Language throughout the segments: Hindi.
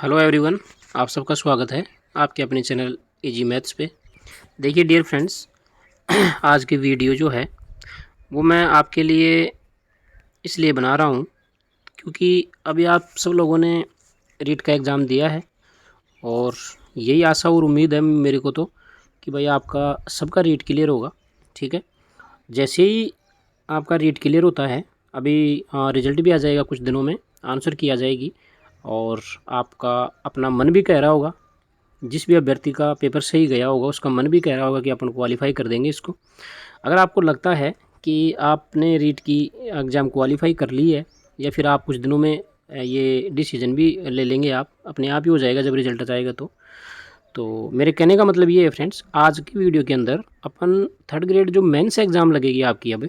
हेलो एवरीवन, आप सबका स्वागत है आपके अपने चैनल इजी मैथ्स पे। देखिए डियर फ्रेंड्स, आज की वीडियो जो है वो मैं आपके लिए इसलिए बना रहा हूँ क्योंकि अभी आप सब लोगों ने रीट का एग्ज़ाम दिया है और यही आशा और उम्मीद है मेरे को तो कि भाई आपका सबका रीट क्लियर होगा। ठीक है, जैसे ही आपका रीट क्लियर होता है अभी रिजल्ट भी आ जाएगा कुछ दिनों में, आंसर की आ जाएगी और आपका अपना मन भी कह रहा होगा, जिस भी अभ्यर्थी का पेपर सही गया होगा उसका मन भी कह रहा होगा कि अपन क्वालिफाई कर देंगे इसको। अगर आपको लगता है कि आपने रीट की एग्ज़ाम क्वालिफाई कर ली है या फिर आप कुछ दिनों में ये डिसीजन भी ले लेंगे, आप अपने आप ही हो जाएगा जब रिजल्ट आ जाएगा तो मेरे कहने का मतलब ये है फ्रेंड्स, आज की वीडियो के अंदर अपन थर्ड ग्रेड जो मेंस एग्ज़ाम लगेगी आपकी अब,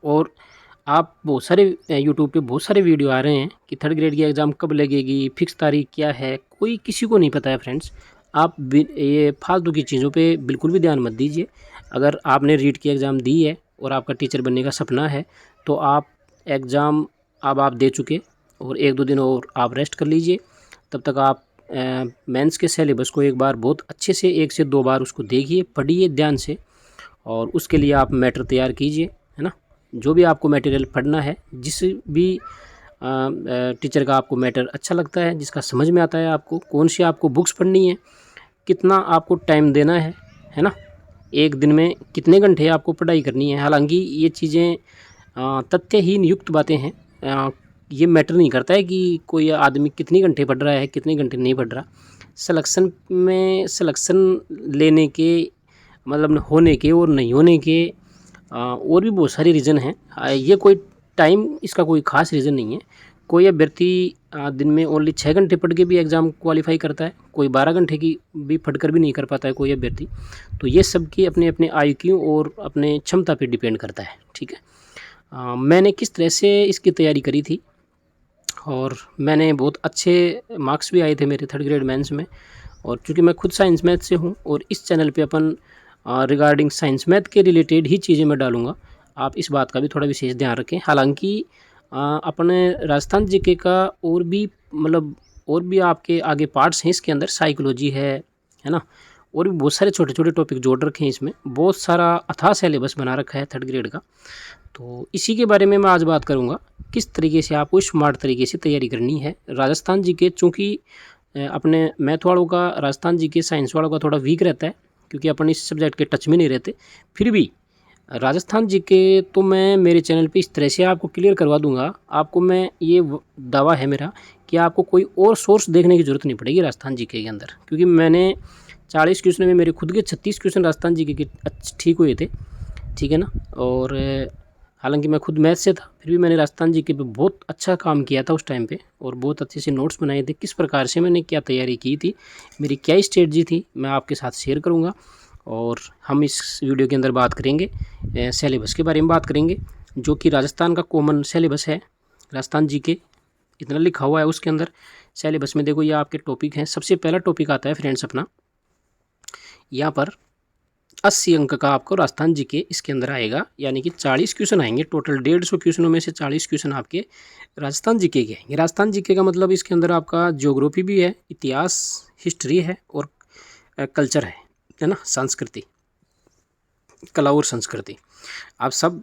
और आप बहुत सारे यूट्यूब पे बहुत सारे वीडियो आ रहे हैं कि थर्ड ग्रेड की एग्ज़ाम कब लगेगी, फिक्स तारीख क्या है, कोई किसी को नहीं पता है फ्रेंड्स। आप ये फालतू की चीज़ों पे बिल्कुल भी ध्यान मत दीजिए। अगर आपने रीट की एग्ज़ाम दी है और आपका टीचर बनने का सपना है तो आप एग्ज़ाम अब आप दे चुके और एक दो दिन और आप रेस्ट कर लीजिए। तब तक आप मेंस के सिलेबस को एक बार बहुत अच्छे से 1 से 2 बार उसको देखिए, पढ़िए ध्यान से और उसके लिए आप मैटर तैयार कीजिए, है ना। जो भी आपको मटेरियल पढ़ना है, जिस भी टीचर का आपको मैटर अच्छा लगता है, जिसका समझ में आता है, आपको कौन सी आपको बुक्स पढ़नी है, कितना आपको टाइम देना है ना, एक दिन में कितने घंटे आपको पढ़ाई करनी है। हालांकि ये चीज़ें तथ्यहीन युक्त बातें हैं। ये मैटर नहीं करता है कि कोई आदमी कितने घंटे पढ़ रहा है कितने घंटे नहीं पढ़ रहा। सिलेक्शन लेने के मतलब होने के और नहीं होने के और भी बहुत सारे रीज़न हैं। ये कोई टाइम इसका कोई ख़ास रीज़न नहीं है। कोई अभ्यर्थी दिन में ओनली 6 घंटे पढ़ के भी एग्ज़ाम क्वालिफाई करता है, कोई 12 घंटे की भी पढ़कर भी नहीं कर पाता है कोई अभ्यर्थी। तो ये सब की अपने अपने IQ और अपने क्षमता पे डिपेंड करता है। ठीक है, मैंने किस तरह से इसकी तैयारी करी थी और मैंने बहुत अच्छे मार्क्स भी आए थे मेरे थर्ड ग्रेड मेंस में। और चूँकि मैं खुद साइंस मैथ से हूँ और इस चैनल पे अपन रिगार्डिंग साइंस मैथ के रिलेटेड ही चीज़ें मैं डालूँगा, आप इस बात का भी थोड़ा विशेष ध्यान रखें। हालांकि अपने राजस्थान जीके का और भी मतलब और भी आपके आगे पार्ट्स हैं इसके अंदर, साइकोलॉजी है ना, और भी बहुत सारे छोटे छोटे टॉपिक जोड़ रखे हैं इसमें, बहुत सारा अथाह सिलेबस बना रखा है थर्ड ग्रेड का। तो इसी के बारे में मैं आज बात करूँगा, किस तरीके से आपको स्मार्ट तरीके से तैयारी करनी है। राजस्थान जीके चूँकि अपने मैथ वालों का, राजस्थान जीके साइंस वालों का थोड़ा वीक रहता है क्योंकि अपन इस सब्जेक्ट के टच में नहीं रहते, फिर भी राजस्थान जीके तो मैं मेरे चैनल पे इस तरह से आपको क्लियर करवा दूंगा। आपको मैं ये दावा है मेरा कि आपको कोई और सोर्स देखने की ज़रूरत नहीं पड़ेगी राजस्थान जीके के अंदर, क्योंकि मैंने 40 क्वेश्चन में मेरे खुद के 36 क्वेश्चन राजस्थान जीके के ठीक हुए थे। ठीक है ना, और हालांकि मैं खुद मैथ से था फिर भी मैंने राजस्थान जीके पे बहुत अच्छा काम किया था उस टाइम पे और बहुत अच्छे से नोट्स बनाए थे। किस प्रकार से मैंने क्या तैयारी की थी, मेरी क्या स्ट्रेटजी थी, मैं आपके साथ शेयर करूँगा। और हम इस वीडियो के अंदर बात करेंगे सिलेबस के बारे में बात करेंगे, जो कि राजस्थान का कॉमन सिलेबस है। राजस्थान जीके इतना लिखा हुआ है उसके अंदर सिलेबस में, देखो ये आपके टॉपिक हैं। सबसे पहला टॉपिक आता है फ्रेंड्स अपना, यहाँ पर 80 अंक का आपको राजस्थान जीके इसके अंदर आएगा, यानी कि 40 क्वेश्चन आएंगे टोटल। 150 क्वेश्चनों में से 40 क्वेश्चन आपके राजस्थान जीके के आएंगे। राजस्थान जीके का मतलब इसके अंदर आपका ज्योग्राफी भी है, इतिहास, हिस्ट्री है और कल्चर है ना, संस्कृति, कला और संस्कृति। आप सब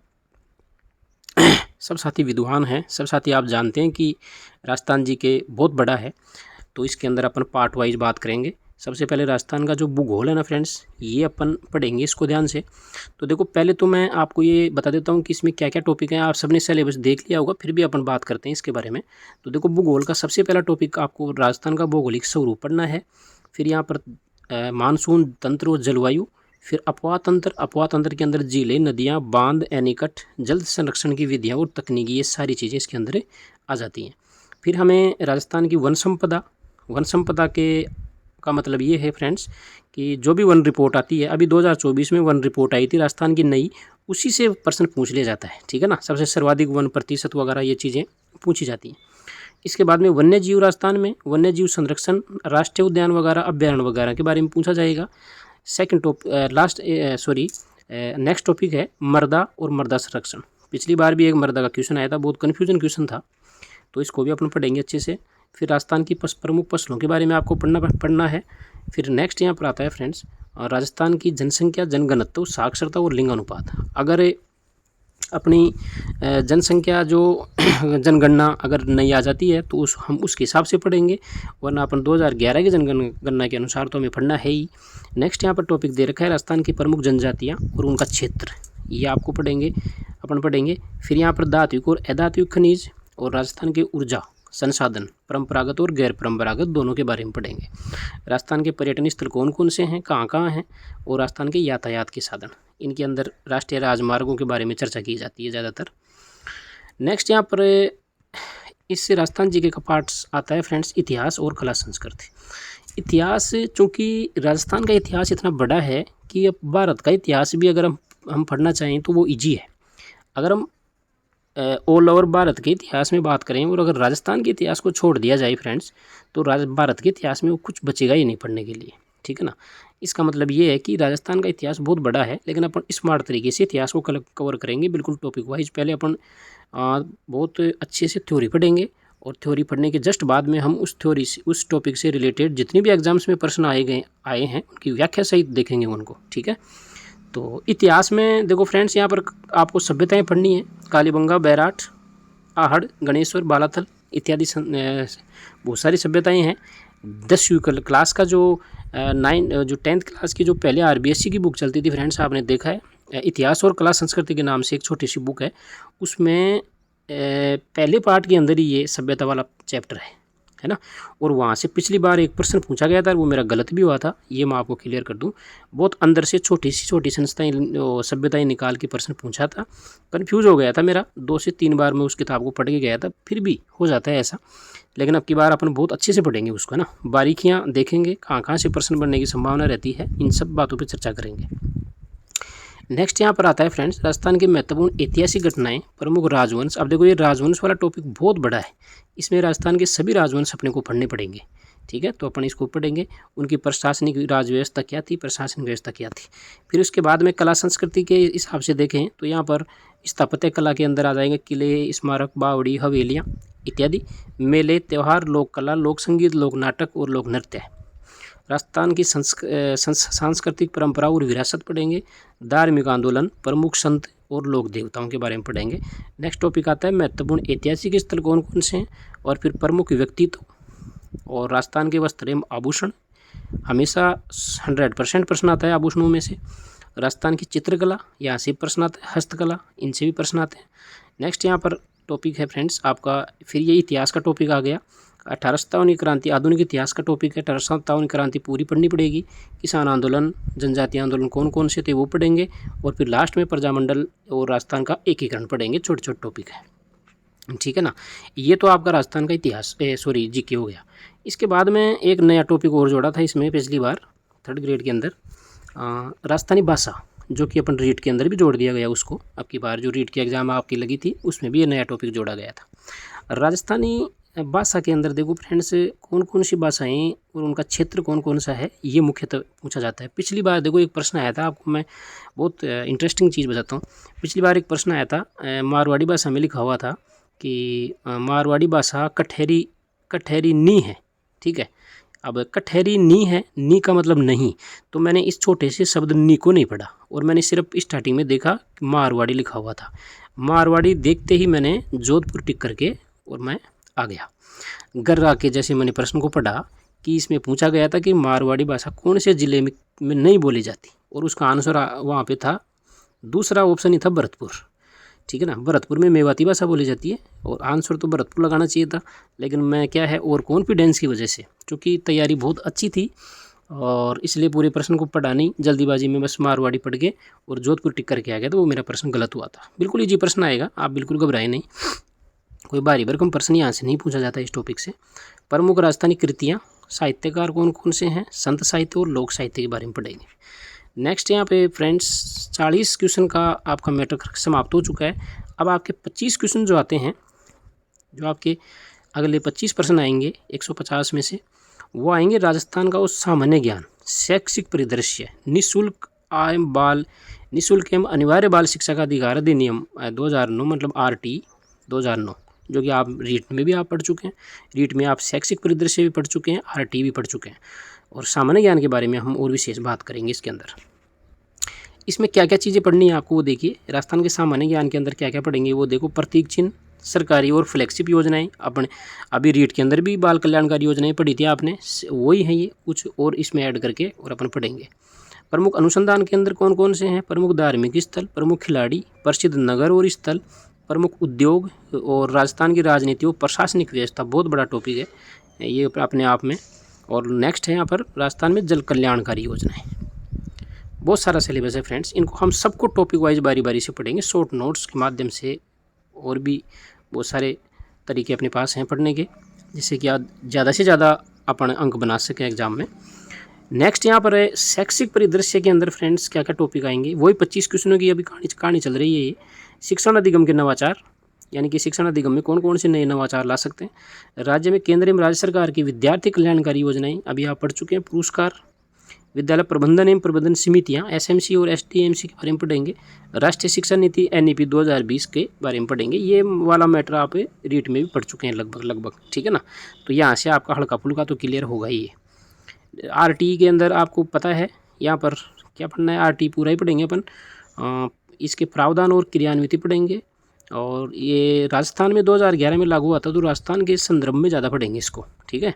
साथी विद्वान हैं, सब साथी आप जानते हैं कि राजस्थान जीके बहुत बड़ा है। तो इसके अंदर अपन पार्ट वाइज बात करेंगे। सबसे पहले राजस्थान का जो भूगोल है ना फ्रेंड्स, ये अपन पढ़ेंगे इसको ध्यान से। तो देखो पहले तो मैं आपको ये बता देता हूँ कि इसमें क्या क्या टॉपिक हैं। आप सबने सिलेबस देख लिया होगा, फिर भी अपन बात करते हैं इसके बारे में। तो देखो भूगोल का सबसे पहला टॉपिक आपको राजस्थान का भौगोलिक स्वरूप पढ़ना है। फिर यहाँ पर मानसून तंत्र और जलवायु, फिर अपवाह तंत्र, अपवाह तंत्र के अंदर झीलें, नदियाँ, बांध, एनीकट, जल संरक्षण की विधियाँ और तकनीकी, ये सारी चीज़ें इसके अंदर आ जाती हैं। फिर हमें राजस्थान की वन संपदा, वन संपदा के का मतलब ये है फ्रेंड्स कि जो भी वन रिपोर्ट आती है, अभी 2024 में वन रिपोर्ट आई थी राजस्थान की नई, उसी से प्रश्न पूछ लिया जाता है। ठीक है ना, सबसे सर्वाधिक वन प्रतिशत वगैरह ये चीज़ें पूछी जाती हैं। इसके बाद में वन्य जीव, राजस्थान में वन्य जीव संरक्षण, राष्ट्रीय उद्यान वगैरह, अभ्यारण्य वगैरह के बारे में पूछा जाएगा। सेकंड नेक्स्ट टॉपिक है मृदा और मृदा संरक्षण। पिछली बार भी एक मृदा का क्वेश्चन आया था, बहुत कन्फ्यूजन क्वेश्चन था, तो इसको भी अपन पढ़ेंगे अच्छे से। फिर राजस्थान की प्रमुख फसलों के बारे में आपको पढ़ना है। फिर नेक्स्ट यहाँ पर आता है फ्रेंड्स राजस्थान की जनसंख्या, जनघनत्व, साक्षरता और लिंगानुपात। अगर अपनी जनसंख्या जो जनगणना अगर नहीं आ जाती है तो हम उसके हिसाब से पढ़ेंगे, वरना अपन 2011 की जनगणना के अनुसार तो हमें पढ़ना है ही। नेक्स्ट यहाँ पर टॉपिक दे रखा है राजस्थान की प्रमुख जनजातियाँ और उनका क्षेत्र, ये आपको अपन पढ़ेंगे। फिर यहाँ पर धात्विक और अधात्विक खनिज और राजस्थान के ऊर्जा संसाधन, परंपरागत और गैर परंपरागत दोनों के बारे में पढ़ेंगे। राजस्थान के पर्यटन स्थल कौन कौन से हैं, कहाँ कहाँ हैं, और राजस्थान के यातायात के साधन, इनके अंदर राष्ट्रीय राजमार्गों के बारे में चर्चा की जाती है ज़्यादातर। नेक्स्ट यहाँ पर इससे राजस्थान जीके का पार्ट आता है फ्रेंड्स इतिहास और कला संस्कृति। इतिहास, चूँकि राजस्थान का इतिहास इतना बड़ा है कि अब भारत का इतिहास भी अगर हम पढ़ना चाहें तो वो ईजी है। अगर हम ऑल ओवर भारत के इतिहास में बात करें और अगर राजस्थान के इतिहास को छोड़ दिया जाए फ्रेंड्स, तो भारत के इतिहास में वो कुछ बचेगा ही नहीं पढ़ने के लिए, ठीक है ना। इसका मतलब ये है कि राजस्थान का इतिहास बहुत बड़ा है, लेकिन अपन स्मार्ट तरीके से इतिहास को कवर करेंगे, बिल्कुल टॉपिक वाइज। पहले अपन बहुत अच्छे से थ्योरी पढ़ेंगे, और थ्योरी पढ़ने के जस्ट बाद में हम उस थ्योरी से, उस टॉपिक से रिलेटेड जितने भी एग्जाम्स में प्रश्न आए हैं उनकी व्याख्या सहित देखेंगे उनको, ठीक है। तो इतिहास में देखो फ्रेंड्स, यहाँ पर आपको सभ्यताएं पढ़नी है। कालीबंगा, बैराट, आहड़, गणेश्वर, बालाथल इत्यादि बहुत सारी सभ्यताएं हैं। 10वीं क्लास का जो 10th क्लास की जो पहले RBSC की बुक चलती थी फ्रेंड्स, आपने देखा है इतिहास और कला संस्कृति के नाम से एक छोटी सी बुक है, उसमें पहले पार्ट के अंदर ही ये सभ्यता वाला चैप्टर है ना। और वहाँ से पिछली बार एक प्रश्न पूछा गया था, वो मेरा गलत भी हुआ था, ये मैं आपको क्लियर कर दूं। बहुत अंदर से छोटी संस्थाएं सभ्यताएं निकाल के प्रश्न पूछा था, कंफ्यूज हो गया था मेरा, 2 से 3 बार मैं उस किताब को पढ़ के गया था, फिर भी हो जाता है ऐसा। लेकिन अब की बार अपन बहुत अच्छे से पढ़ेंगे उसको ना, बारीकियाँ देखेंगे, कहाँ से प्रश्न बनने की संभावना रहती है, इन सब बातों पर चर्चा करेंगे। नेक्स्ट यहाँ पर आता है फ्रेंड्स राजस्थान की महत्वपूर्ण ऐतिहासिक घटनाएं, प्रमुख राजवंश। अब देखो ये राजवंश वाला टॉपिक बहुत बड़ा है, इसमें राजस्थान के सभी राजवंश अपने को पढ़ने पड़ेंगे, ठीक है। तो अपन इसको पढ़ेंगे, उनकी प्रशासनिक राज व्यवस्था क्या थी, प्रशासनिक व्यवस्था क्या थी। फिर उसके बाद में कला संस्कृति के हिसाब से देखें तो यहाँ पर स्थापत्य कला के अंदर आ जाएंगे किले, स्मारक, बावड़ी, हवेलियाँ इत्यादि। मेले, त्यौहार, लोक कला, लोक संगीत, लोक नाटक और लोक नृत्य। राजस्थान की सांस्कृतिक परंपरा और विरासत पढ़ेंगे। धार्मिक आंदोलन, प्रमुख संत और लोक देवताओं के बारे में पढ़ेंगे। नेक्स्ट टॉपिक आता है महत्वपूर्ण ऐतिहासिक स्थल कौन कौन से हैं, और फिर प्रमुख व्यक्तित्व, और राजस्थान के वस्त्र एवं आभूषण, हमेशा 100% प्रश्न आता है आभूषणों में से। राजस्थान की चित्रकला, यहाँ से प्रश्न आता है, हस्तकला, इनसे भी प्रश्न आते हैं। नेक्स्ट यहाँ पर टॉपिक है फ्रेंड्स आपका, फिर ये इतिहास का टॉपिक आ गया। 1857 क्रांति, आधुनिक इतिहास का टॉपिक है। 1857 क्रांति पूरी पढ़नी पड़ेगी। किसान आंदोलन, जनजातीय आंदोलन कौन कौन से थे वो पढ़ेंगे, और फिर लास्ट में प्रजामंडल और राजस्थान का एकीकरण पढ़ेंगे। छोटे छोटे टॉपिक है, ठीक है ना। ये तो आपका राजस्थान का इतिहास जीके हो गया। इसके बाद में एक नया टॉपिक और जोड़ा था इसमें पिछली बार 3rd ग्रेड के अंदर, राजस्थानी भाषा, जो कि अपन रीट के अंदर भी जोड़ दिया गया उसको। अब की बार जो रीट की एग्जाम आपकी लगी थी उसमें भी ये नया टॉपिक जोड़ा गया था। राजस्थानी भाषा के अंदर देखो फ्रेंड्स कौन कौन सी भाषाएं और उनका क्षेत्र कौन कौन सा है, ये मुख्यतः पूछा जाता है। पिछली बार देखो एक प्रश्न आया था, आपको मैं बहुत इंटरेस्टिंग चीज़ बताता हूँ। पिछली बार एक प्रश्न आया था, मारवाड़ी भाषा में लिखा हुआ था कि मारवाड़ी भाषा कठहरी नी है, ठीक है। अब कठहरी नी है, नी का मतलब नहीं, तो मैंने इस छोटे से शब्द नी को नहीं पढ़ा, और मैंने सिर्फ स्टार्टिंग में देखा मारवाड़ी लिखा हुआ था। मारवाड़ी देखते ही मैंने जोधपुर टिक करके और मैं आ गया। घर आके जैसे मैंने प्रश्न को पढ़ा कि इसमें पूछा गया था कि मारवाड़ी भाषा कौन से ज़िले में नहीं बोली जाती, और उसका आंसर वहाँ पे था, दूसरा ऑप्शन ही था भरतपुर, ठीक है ना। भरतपुर में मेवाती भाषा बोली जाती है, और आंसर तो भरतपुर लगाना चाहिए था, लेकिन मैं क्या है और कॉन्फिडेंस की वजह से, क्योंकि तैयारी बहुत अच्छी थी और इसलिए पूरे प्रश्न को पढ़ा नहीं, जल्दीबाजी में बस मारवाड़ी पढ़ के और जोधपुर टिक करके आ गया, तो वो मेरा प्रश्न गलत हुआ था। बिल्कुल ईजी प्रश्न आएगा, आप बिल्कुल घबराए नहीं, कोई भारी भरकम प्रश्न यहाँ से नहीं पूछा जाता इस टॉपिक से। प्रमुख राजस्थानी कृतियाँ, साहित्यकार कौन कौन से हैं, संत साहित्य और लोक साहित्य के बारे में पढ़ेंगे। नेक्स्ट यहाँ पे फ्रेंड्स 40 क्वेश्चन का आपका मैटर समाप्त हो चुका है। अब आपके 25 क्वेश्चन जो आते हैं, जो आपके अगले 25 प्रश्न आएंगे 150 में से, वो आएंगे राजस्थान का वो सामान्य ज्ञान, शैक्षिक परिदृश्य, निःशुल्क एवं अनिवार्य बाल शिक्षा का अधिकार अधिनियम 2009 मतलब RT 2009 जो कि आप रीट में भी आप पढ़ चुके हैं। रीट में आप शैक्षिक परिदृश्य भी पढ़ चुके हैं, आरटी भी पढ़ चुके हैं, और सामान्य ज्ञान के बारे में हम और विशेष बात करेंगे इसके अंदर। इसमें क्या क्या चीज़ें पढ़नी है आपको वो देखिए। राजस्थान के सामान्य ज्ञान के अंदर क्या क्या पढ़ेंगे वो देखो। प्रतीक चिन्ह, सरकारी और फ्लैगशिप योजनाएं, अपने अभी रीट के अंदर भी बाल कल्याणकारी योजनाएं पढ़ी थी आपने, वही है ये, कुछ और इसमें ऐड करके और अपन पढ़ेंगे। प्रमुख अनुसंधान के अंदर कौन कौन से हैं? प्रमुख धार्मिक स्थल, प्रमुख खिलाड़ी, प्रसिद्ध नगर और स्थल, प्रमुख उद्योग, और राजस्थान की राजनीति और प्रशासनिक व्यवस्था। बहुत बड़ा टॉपिक है ये अपने आप में। और नेक्स्ट है यहाँ पर राजस्थान में जल कल्याणकारी योजनाएं। बहुत सारा सिलेबस है फ्रेंड्स, इनको हम सबको टॉपिक वाइज बारी बारी से पढ़ेंगे, शॉर्ट नोट्स के माध्यम से, और भी बहुत सारे तरीके अपने पास हैं पढ़ने के, जिससे कि आप ज़्यादा से ज़्यादा अपन अंक बना सकें एग्जाम में। नेक्स्ट यहाँ पर है शैक्षिक परिदृश्य के अंदर फ्रेंड्स क्या क्या टॉपिक आएंगे, वही 25 क्वेश्चनों की अभी कहानी चल रही है ये। शिक्षण अधिगम के नवाचार, यानी कि शिक्षण अधिगम में कौन कौन से नए नवाचार ला सकते हैं। राज्य में केंद्र एवं राज्य सरकार की विद्यार्थी कल्याणकारी योजनाएं अभी आप पढ़ चुके हैं। पुरस्कार, विद्यालय प्रबंधन एवं प्रबंधन समितियां, एसएमसी और एसटीएमसी के बारे में पढ़ेंगे। राष्ट्रीय शिक्षा नीति एनईपी 2020 के बारे में पढ़ेंगे। ये वाला मैटर आप रीट में भी पढ़ चुके हैं लगभग, ठीक है ना। तो यहाँ से आपका हल्का फुल्का तो क्लियर होगा ही। आरटी के अंदर आपको पता है यहाँ पर क्या पढ़ना है, आरटी पूरा ही पढ़ेंगे अपन। इसके प्रावधान और क्रियान्विति पढ़ेंगे, और ये राजस्थान में 2011 में लागू हुआ था, तो राजस्थान के संदर्भ में ज़्यादा पढ़ेंगे इसको, ठीक है।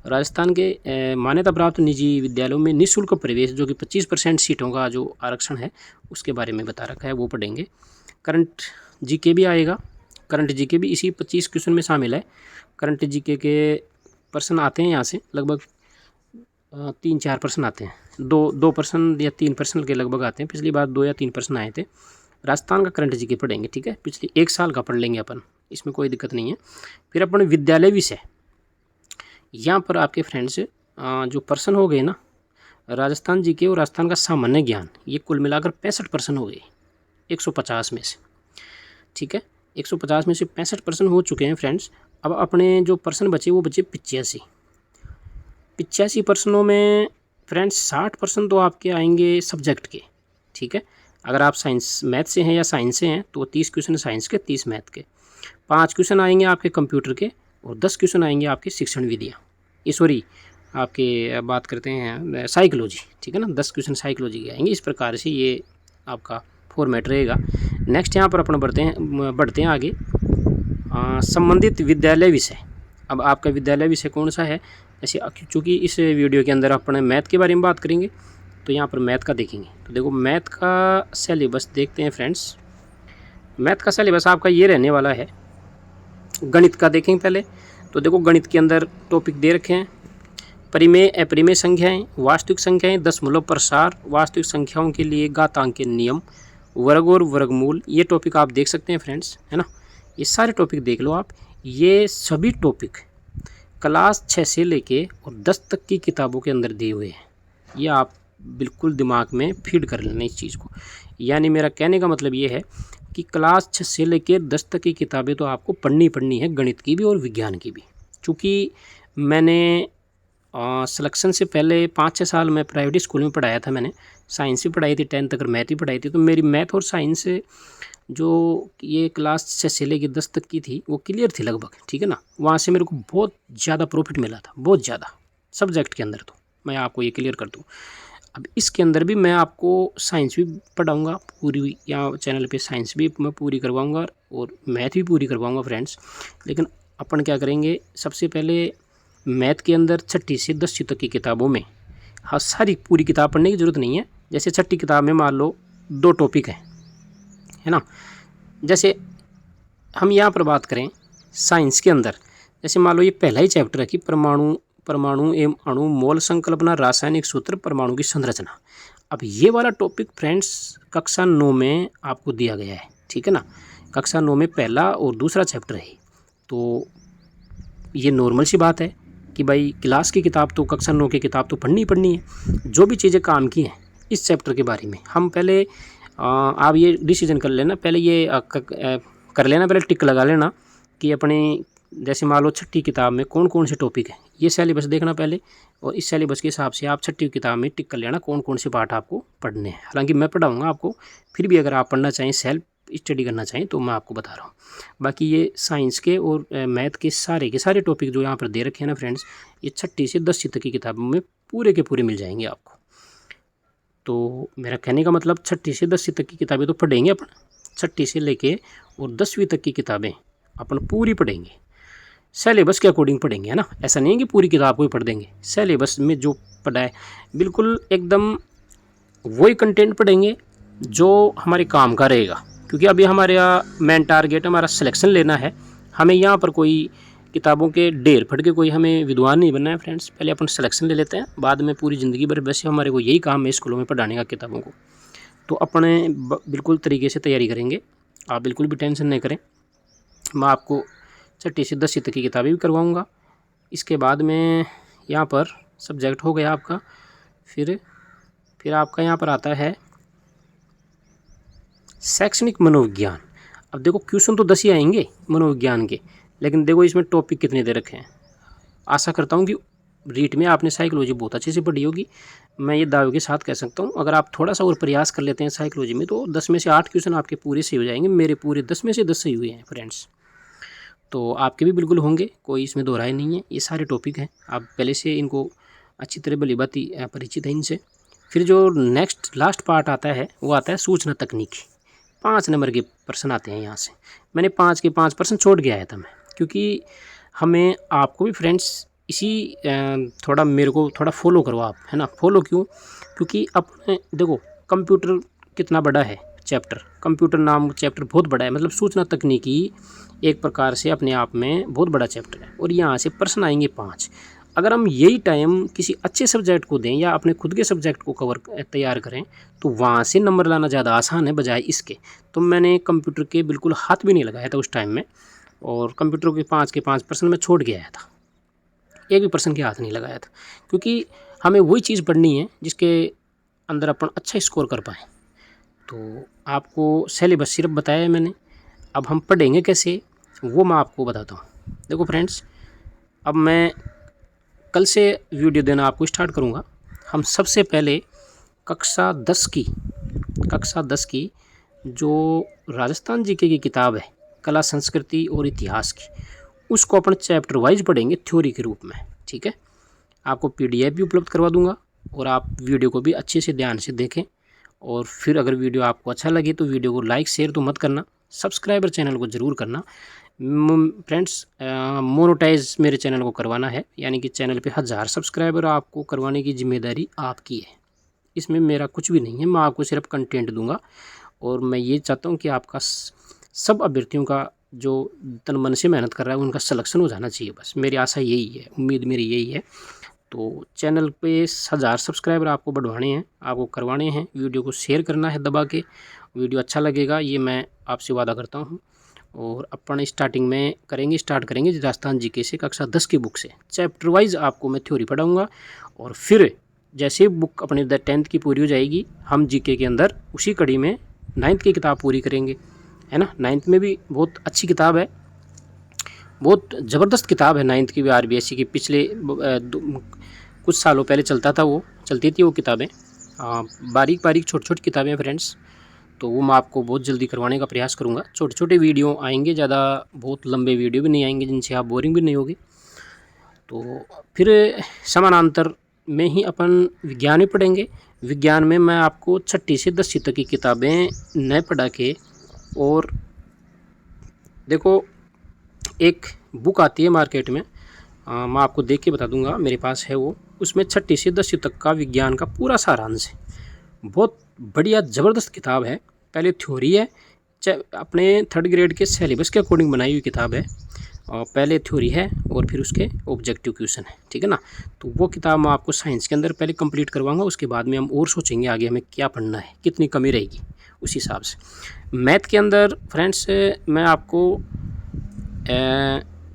राजस्थान के मान्यता प्राप्त निजी विद्यालयों में निःशुल्क प्रवेश, जो कि 25% सीटों का जो आरक्षण है उसके बारे में बता रखा है, वो पढ़ेंगे। करंट जीके भी आएगा, करंट जीके भी इसी 25 क्वेश्चन में शामिल है। करंट जीके के प्रश्न आते हैं यहाँ से लगभग 3-4 प्रश्न आते हैं, 2% या 3% के लगभग आते हैं। पिछली बार 2 या 3 प्रश्न आए थे। राजस्थान का करंट जीके पढ़ेंगे, ठीक है, पिछले 1 साल का पढ़ लेंगे अपन, इसमें कोई दिक्कत नहीं है। फिर अपन विद्यालय विषय, यहाँ पर आपके फ्रेंड्स जो प्रश्न हो गए ना, राजस्थान जीके और राजस्थान का सामान्य ज्ञान, ये कुल मिलाकर 65 प्रश्न हो गए 150 में से, ठीक है। 150 में से 65 प्रश्न हो चुके हैं फ्रेंड्स। अब अपने जो प्रश्न बचे वो बचे 85 प्रश्नों में फ्रेंड्स 60 प्रश्न तो आपके आएंगे सब्जेक्ट के, ठीक है। अगर आप साइंस मैथ से हैं या साइंस से हैं तो 30 क्वेश्चन साइंस के, 30 मैथ के। 5 क्वेश्चन आएंगे आपके कंप्यूटर के, और 10 क्वेश्चन आएंगे आपके शिक्षण विधियाँ, सॉरी आपके बात करते हैं साइकोलॉजी, ठीक है ना। 10 क्वेश्चन साइकोलॉजी के आएंगे। इस प्रकार से ये आपका फॉर्मेट रहेगा। नेक्स्ट यहाँ पर अपन बढ़ते हैं आगे। संबंधित विद्यालय विषय, अब आपका विद्यालय विषय कौन सा है, जैसे चूँकि इस वीडियो के अंदर अपन मैथ के बारे में बात करेंगे, तो यहाँ पर मैथ का देखेंगे। तो देखो मैथ का सिलेबस देखते हैं फ्रेंड्स। मैथ का सिलेबस आपका ये रहने वाला है। गणित का देखेंगे पहले, तो देखो गणित के अंदर टॉपिक दे रखे हैं, परिमेय अपरिमेय संख्याएं, वास्तविक संख्याएं, दशमलव प्रसार, वास्तविक संख्याओं के लिए घातांक के नियम, वर्ग और वर्गमूल, ये टॉपिक आप देख सकते हैं फ्रेंड्स, है ना। ये सारे टॉपिक देख लो आप। ये सभी टॉपिक क्लास 6 से लेके और 10 तक की किताबों के अंदर दिए हुए हैं। ये आप बिल्कुल दिमाग में फीड कर लेना इस चीज़ को। यानी मेरा कहने का मतलब ये है कि क्लास 6 से लेकर 10 तक की किताबें तो आपको पढ़नी है, गणित की भी और विज्ञान की भी। चूँकि मैंने सिलेक्शन से पहले 5-6 साल में प्राइवेट स्कूल में पढ़ाया था, मैंने साइंस भी पढ़ाई थी, 10 तक मैथ भी पढ़ाई थी, तो मेरी मैथ और साइंस जो ये क्लास 6 से लेकर 10 तक की थी वो क्लियर थी लगभग, ठीक है ना। वहाँ से मेरे को बहुत ज़्यादा प्रॉफिट मिला था, बहुत ज़्यादा सब्जेक्ट के अंदर, तो मैं आपको ये क्लियर कर दूँ। अब इसके अंदर भी मैं आपको साइंस भी पढ़ाऊँगा पूरी, यहाँ चैनल पे साइंस भी मैं पूरी करवाऊँगा और मैथ भी पूरी करवाऊँगा फ्रेंड्स। लेकिन अपन क्या करेंगे, सबसे पहले मैथ के अंदर 6ठी से 10वीं तक की किताबों में, हाँ सारी पूरी किताब पढ़ने की ज़रूरत नहीं है। जैसे 6ठी किताब में मान लो 2 टॉपिक है ना। जैसे हम यहाँ पर बात करें साइंस के अंदर, जैसे मान लो ये पहला ही चैप्टर है कि परमाणु एवं अणु, मोल संकल्पना, रासायनिक सूत्र, परमाणु की संरचना। अब ये वाला टॉपिक फ्रेंड्स कक्षा 9 में आपको दिया गया है, ठीक है ना। कक्षा 9 में पहला और दूसरा चैप्टर है। तो ये नॉर्मल सी बात है कि भाई क्लास की किताब तो, कक्षा 9 की किताब तो पढ़नी है। जो भी चीज़ें काम की हैं इस चैप्टर के बारे में हम पहले आप ये डिसीजन कर लेना, पहले ये कर लेना, पहले टिक लगा लेना कि अपने जैसे मान लो 6ठी किताब में कौन कौन से टॉपिक हैं, ये सिलेबस देखना पहले, और इस सिलेबस के हिसाब से आप 6ठी किताब में टिक कर लेना कौन कौन से पार्ट आपको पढ़ने हैं। हालांकि मैं पढ़ाऊँगा आपको, फिर भी अगर आप पढ़ना चाहें सेल्फ स्टडी करना चाहें तो मैं आपको बता रहा हूँ। बाकी ये साइंस के और मैथ के सारे टॉपिक जो यहाँ पर दे रखे हैं ना फ्रेंड्स, ये 6ठी से 10वीं तक की किताबों में पूरे के पूरे मिल जाएंगे आपको। तो मेरा कहने का मतलब 6ठी से 10वीं तक की किताबें तो पढ़ेंगे अपन, 6ठी से लेके और 10वीं तक की किताबें अपन पूरी पढ़ेंगे, सिलेबस के अकॉर्डिंग पढ़ेंगे, है ना। ऐसा नहीं है कि पूरी किताब को ही पढ़ देंगे, सिलेबस में जो पढ़ा है बिल्कुल एकदम वही कंटेंट पढ़ेंगे जो हमारे काम का रहेगा। क्योंकि अभी हमारे मेन टारगेट हमारा सिलेक्शन लेना है, हमें यहाँ पर कोई किताबों के ढेर पढ़ के कोई हमें विद्वान नहीं बनना है फ्रेंड्स। पहले अपन सिलेक्शन ले लेते हैं, बाद में पूरी ज़िंदगी भर वैसे हमारे को यही काम है स्कूलों में पढ़ाने का किताबों को। तो अपने बिल्कुल तरीके से तैयारी करेंगे, आप बिल्कुल भी टेंशन नहीं करें। मैं आपको 6ठी से 10वीं तक की किताबें भी करवाऊँगा। इसके बाद में यहाँ पर सब्जेक्ट हो गया आपका, फिर आपका यहाँ पर आता है शैक्षणिक मनोविज्ञान। अब देखो क्वेश्चन तो 10 ही आएंगे मनोविज्ञान के, लेकिन देखो इसमें टॉपिक कितने दे रखे हैं। आशा करता हूँ कि रीट में आपने साइकोलॉजी बहुत अच्छे से पढ़ी होगी। मैं ये दावे के साथ कह सकता हूँ अगर आप थोड़ा सा और प्रयास कर लेते हैं साइकोलॉजी में तो 10 में से 8 क्वेश्चन आपके पूरे सही हो जाएंगे। मेरे पूरे 10 में से 10 सही हुए हैं फ्रेंड्स, तो आपके भी बिल्कुल होंगे, कोई इसमें दो राय नहीं है। ये सारे टॉपिक हैं, आप पहले से इनको अच्छी तरह भलीभांति परिचित हैं इनसे। फिर जो नेक्स्ट लास्ट पार्ट आता है वो आता है सूचना तकनीकी। 5 नंबर के प्रश्न आते हैं यहाँ से। मैंने 5 के 5 प्रश्न छोड़ के आया था मैं, क्योंकि हमें आपको भी फ्रेंड्स इसी थोड़ा मेरे को थोड़ा फॉलो करो आप, है ना। फॉलो क्यों? क्योंकि अपने देखो कंप्यूटर कितना बड़ा है चैप्टर, कंप्यूटर नाम चैप्टर बहुत बड़ा है, मतलब सूचना तकनीकी एक प्रकार से अपने आप में बहुत बड़ा चैप्टर है। और यहाँ से प्रश्न आएंगे 5। अगर हम यही टाइम किसी अच्छे सब्जेक्ट को दें या अपने खुद के सब्जेक्ट को कवर तैयार करें तो वहाँ से नंबर लाना ज़्यादा आसान है बजाय इसके। तो मैंने कंप्यूटर के बिल्कुल हाथ भी नहीं लगाया था उस टाइम में, और कंप्यूटर के 5 के 5 प्रश्न मैं छोड़ के आया था, एक भी प्रश्न के हाथ नहीं लगाया था। क्योंकि हमें वही चीज़ पढ़नी है जिसके अंदर अपन अच्छा स्कोर कर पाएँ। तो आपको सिलेबस सिर्फ बताया है मैंने, अब हम पढ़ेंगे कैसे वो मैं आपको बताता हूँ। देखो फ्रेंड्स, अब मैं कल से वीडियो देना आपको स्टार्ट करूँगा। हम सबसे पहले कक्षा 10 की जो राजस्थान जीके की किताब है कला संस्कृति और इतिहास की, उसको अपन चैप्टर वाइज पढ़ेंगे थ्योरी के रूप में, ठीक है। आपको PDF भी उपलब्ध करवा दूंगा और आप वीडियो को भी अच्छे से ध्यान से देखें। और फिर अगर वीडियो आपको अच्छा लगे तो वीडियो को लाइक शेयर तो मत करना, सब्सक्राइबर चैनल को ज़रूर करना फ्रेंड्स। मोनेटाइज मेरे चैनल को करवाना है, यानी कि चैनल पे 1000 सब्सक्राइबर आपको करवाने की जिम्मेदारी आपकी है। इसमें मेरा कुछ भी नहीं है, मैं आपको सिर्फ कंटेंट दूंगा। और मैं ये चाहता हूँ कि आपका सब अभ्यर्थियों का जो तन मन से मेहनत कर रहा है उनका सिलेक्शन हो जाना चाहिए, बस मेरी आशा यही है, उम्मीद मेरी यही है। तो चैनल पे 1000 सब्सक्राइबर आपको बढ़वाने हैं, आपको करवाने हैं। वीडियो को शेयर करना है दबा के, वीडियो अच्छा लगेगा ये मैं आपसे वादा करता हूँ। और अपन स्टार्टिंग में स्टार्ट करेंगे राजस्थान जीके से कक्षा 10 की बुक से, चैप्टर वाइज आपको मैं थ्योरी पढ़ाऊँगा। और फिर जैसे बुक अपने 10th की पूरी हो जाएगी हम जीके के अंदर उसी कड़ी में 9th की किताब पूरी करेंगे, है ना। 9th में भी बहुत अच्छी किताब है, बहुत ज़बरदस्त किताब है 9th की भी। RBSC की पिछले कुछ सालों पहले चलती थी वो किताबें, बारीक छोटी छोटी किताबें फ्रेंड्स। तो वो मैं आपको बहुत जल्दी करवाने का प्रयास करूँगा। छोटे छोटे वीडियो आएंगे, ज़्यादा बहुत लंबे वीडियो भी नहीं आएंगे जिनसे आप बोरिंग भी नहीं होगे। तो फिर समानांतर में ही अपन विज्ञान भी पढ़ेंगे। विज्ञान में मैं आपको 6ठी से 10वीं तक की किताबें न पढ़ा के, और देखो एक बुक आती है मार्केट में, मैं आपको देख के बता दूंगा, मेरे पास है वो, उसमें 6ठी से 10वीं तक का विज्ञान का पूरा सारांश है। बहुत बढ़िया ज़बरदस्त किताब है। पहले थ्योरी है, अपने 3rd ग्रेड के सिलेबस के अकॉर्डिंग बनाई हुई किताब है। पहले थ्योरी है और फिर उसके ऑब्जेक्टिव क्वेश्चन है, ठीक है ना। तो वो किताब मैं आपको साइंस के अंदर पहले कंप्लीट करवाऊंगा, उसके बाद में हम और सोचेंगे आगे हमें क्या पढ़ना है, कितनी कमी रहेगी उस हिसाब से। मैथ के अंदर फ्रेंड्स मैं आपको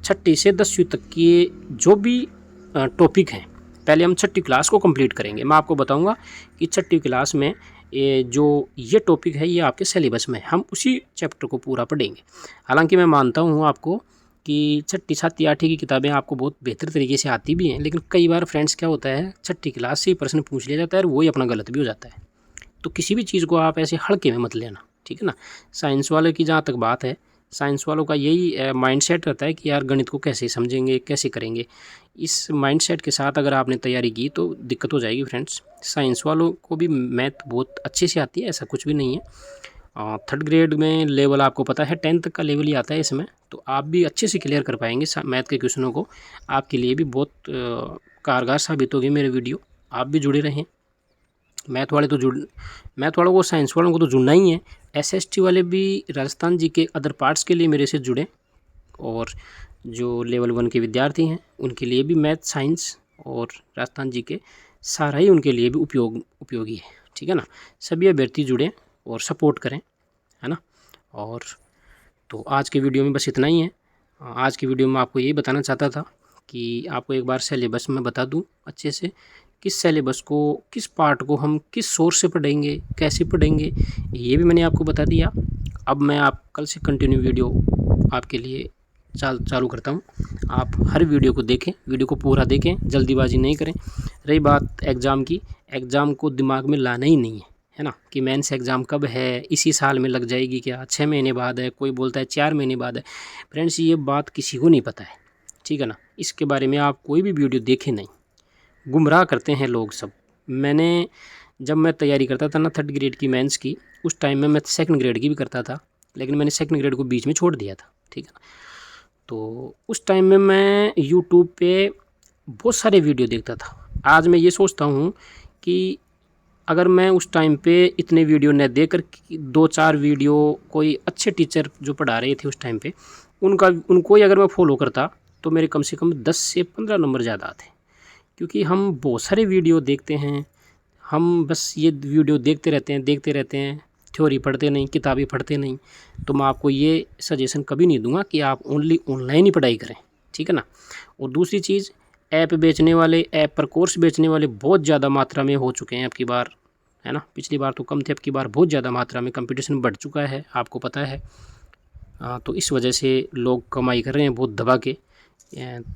6ठी से 10वीं तक की जो भी टॉपिक हैं, पहले हम 6ठी क्लास को कंप्लीट करेंगे। मैं आपको बताऊंगा कि 6ठी क्लास में ये टॉपिक है ये आपके सिलेबस में, हम उसी चैप्टर को पूरा पढ़ेंगे। हालांकि मैं मानता हूँ आपको कि 6ठी 7वीं 8वीं की किताबें आपको बहुत बेहतर तरीके से आती भी हैं, लेकिन कई बार फ्रेंड्स क्या होता है 6ठी क्लास से ही प्रश्न पूछ लिया जाता है और वही अपना गलत भी हो जाता है। तो किसी भी चीज़ को आप ऐसे हल्के में मत लेना, ठीक है ना। साइंस वाले की जहाँ तक बात है, साइंस वालों का यही माइंडसेट रहता है कि यार गणित को कैसे समझेंगे, कैसे करेंगे। इस माइंडसेट के साथ अगर आपने तैयारी की तो दिक्कत हो जाएगी फ्रेंड्स। साइंस वालों को भी मैथ बहुत अच्छे से आती है, ऐसा कुछ भी नहीं है। थर्ड ग्रेड में लेवल आपको पता है 10 तक का लेवल ही आता है इसमें, तो आप भी अच्छे से क्लियर कर पाएंगे मैथ के क्वेश्चनों को। आपके लिए भी बहुत कारगर साबित होगी मेरे वीडियो। आप भी जुड़े रहें। मैथ वालों को, साइंस वालों को तो जुड़ना ही है। एसएसटी वाले भी राजस्थान जी के अदर पार्ट्स के लिए मेरे से जुड़ें, और जो लेवल 1 के विद्यार्थी हैं उनके लिए भी मैथ, साइंस और राजस्थान जी के सारा ही उनके लिए भी उपयोगी है, ठीक है ना। सभी अभ्यर्थी जुड़ें और सपोर्ट करें, है ना। और तो आज के वीडियो में बस इतना ही है। आज की वीडियो में आपको यही बताना चाहता था कि आपको एक बार सिलेबस में बता दूं अच्छे से, किस सिलेबस को, किस पार्ट को हम किस सोर्स से पढ़ेंगे, कैसे पढ़ेंगे, ये भी मैंने आपको बता दिया। अब मैं आप कल से कंटिन्यू वीडियो आपके लिए चालू करता हूँ। आप हर वीडियो को देखें, वीडियो को पूरा देखें, जल्दीबाजी नहीं करें। रही बात एग्ज़ाम की, एग्ज़ाम को दिमाग में लाना ही नहीं है ना, कि मेंस एग्ज़ाम कब है, इसी साल में लग जाएगी क्या, 6 महीने बाद है, कोई बोलता है 4 महीने बाद है। फ्रेंड्स ये बात किसी को नहीं पता है, ठीक है ना। इसके बारे में आप कोई भी वीडियो देखें नहीं, गुमराह करते हैं लोग सब। मैंने जब मैं तैयारी करता था ना 3rd ग्रेड की मेंस की, उस टाइम में मैं 2nd ग्रेड की भी करता था, लेकिन मैंने 2nd ग्रेड को बीच में छोड़ दिया था, ठीक है ना। तो उस टाइम में मैं यूट्यूब पे बहुत सारे वीडियो देखता था। आज मैं ये सोचता हूँ कि अगर मैं उस टाइम पे इतने वीडियो न देकर 2-4 वीडियो कोई अच्छे टीचर जो पढ़ा रहे थे उस टाइम पे, उनको ही अगर मैं फॉलो करता तो मेरे कम से कम 10 से 15 नंबर ज़्यादा आते। क्योंकि हम बहुत सारे वीडियो देखते हैं, हम बस ये वीडियो देखते रहते हैं, थ्योरी पढ़ते नहीं, किताबें पढ़ते नहीं। तो मैं आपको ये सजेशन कभी नहीं दूंगा कि आप ओनली ऑनलाइन ही पढ़ाई करें, ठीक है ना। और दूसरी चीज़, ऐप बेचने वाले, ऐप पर कोर्स बेचने वाले बहुत ज़्यादा मात्रा में हो चुके हैं अब की बार, है ना। पिछली बार तो कम थे, अब की बार बहुत ज़्यादा मात्रा में कंपटीशन बढ़ चुका है, आपको पता है। तो इस वजह से लोग कमाई कर रहे हैं बहुत दबा के।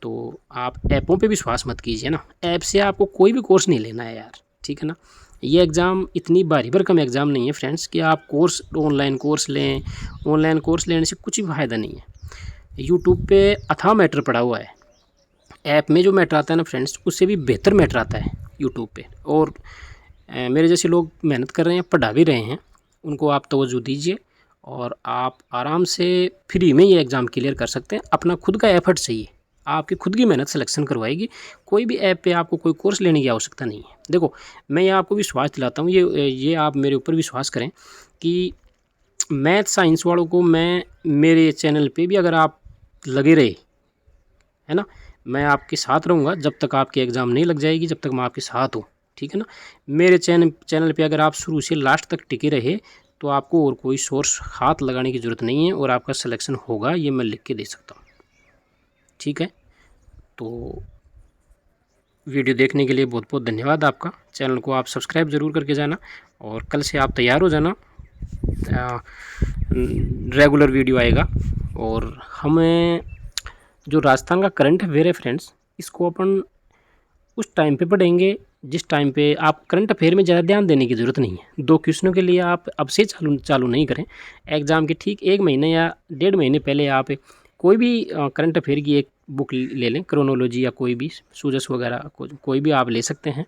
तो आप ऐपों पे विश्वास मत कीजिए ना, ऐप से आपको कोई भी कोर्स नहीं लेना है यार, ठीक है ना। ये एग्ज़ाम इतनी भारी भरकम एग्ज़ाम नहीं है फ्रेंड्स कि आप ऑनलाइन कोर्स लें। ऑनलाइन कोर्स लेने से कुछ भी फ़ायदा नहीं है। यूट्यूब पे अथाह मैटर पड़ा हुआ है। ऐप में जो मैटर आता है ना फ्रेंड्स, उससे भी बेहतर मैटर आता है यूट्यूब पे। और मेरे जैसे लोग मेहनत कर रहे हैं, पढ़ा भी रहे हैं, उनको आप तवज्जो दीजिए और आप आराम से फ्री में ये एग्ज़ाम क्लियर कर सकते हैं। अपना खुद का एफर्ट चाहिए, आपकी खुद की मेहनत सिलेक्शन करवाएगी। कोई भी ऐप पे आपको कोई कोर्स लेने की आवश्यकता नहीं है। देखो, मैं ये आपको विश्वास दिलाता हूँ, ये आप मेरे ऊपर विश्वास करें कि मैथ साइंस वालों को मैं मेरे चैनल पे भी अगर आप लगे रहे, है ना, मैं आपके साथ रहूँगा जब तक आपकी एग्ज़ाम नहीं लग जाएगी, जब तक मैं आपके साथ हूँ, ठीक है ना। मेरे चैनल पे अगर आप शुरू से लास्ट तक टिके रहे तो आपको और कोई सोर्स हाथ लगाने की ज़रूरत नहीं है, और आपका सिलेक्शन होगा, ये मैं लिख के दे सकता हूँ, ठीक है। तो वीडियो देखने के लिए बहुत बहुत धन्यवाद आपका। चैनल को आप सब्सक्राइब ज़रूर करके जाना, और कल से आप तैयार हो जाना। रेगुलर वीडियो आएगा। और हमें जो राजस्थान का करंट अफेयर है फ्रेंड्स, इसको अपन उस टाइम पे पढ़ेंगे जिस टाइम पे आप करंट अफेयर में ज़्यादा ध्यान देने की ज़रूरत नहीं है। 2 क्वेश्चनों के लिए आप अब से चालू नहीं करें। एग्ज़ाम के ठीक 1 महीने या 1.5 महीने पहले आप कोई भी करंट अफेयर की एक बुक ले लें, क्रोनोलॉजी या कोई भी सूजस वगैरह कोई भी आप ले सकते हैं,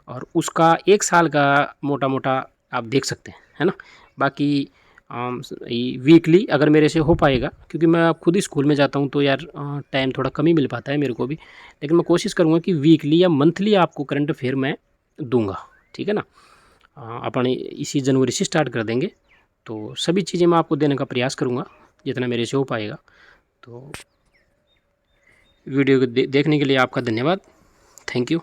और उसका 1 साल का मोटा मोटा आप देख सकते हैं, है ना। बाकी वीकली अगर मेरे से हो पाएगा, क्योंकि मैं खुद ही स्कूल में जाता हूँ तो यार टाइम थोड़ा कम ही मिल पाता है मेरे को भी, लेकिन मैं कोशिश करूँगा कि वीकली या मंथली आपको करंट अफेयर मैं दूंगा, ठीक है ना। अपन इसी जनवरी से स्टार्ट कर देंगे, तो सभी चीज़ें मैं आपको देने का प्रयास करूँगा जितना मेरे से हो पाएगा। तो वीडियो को देखने के लिए आपका धन्यवाद। Thank you.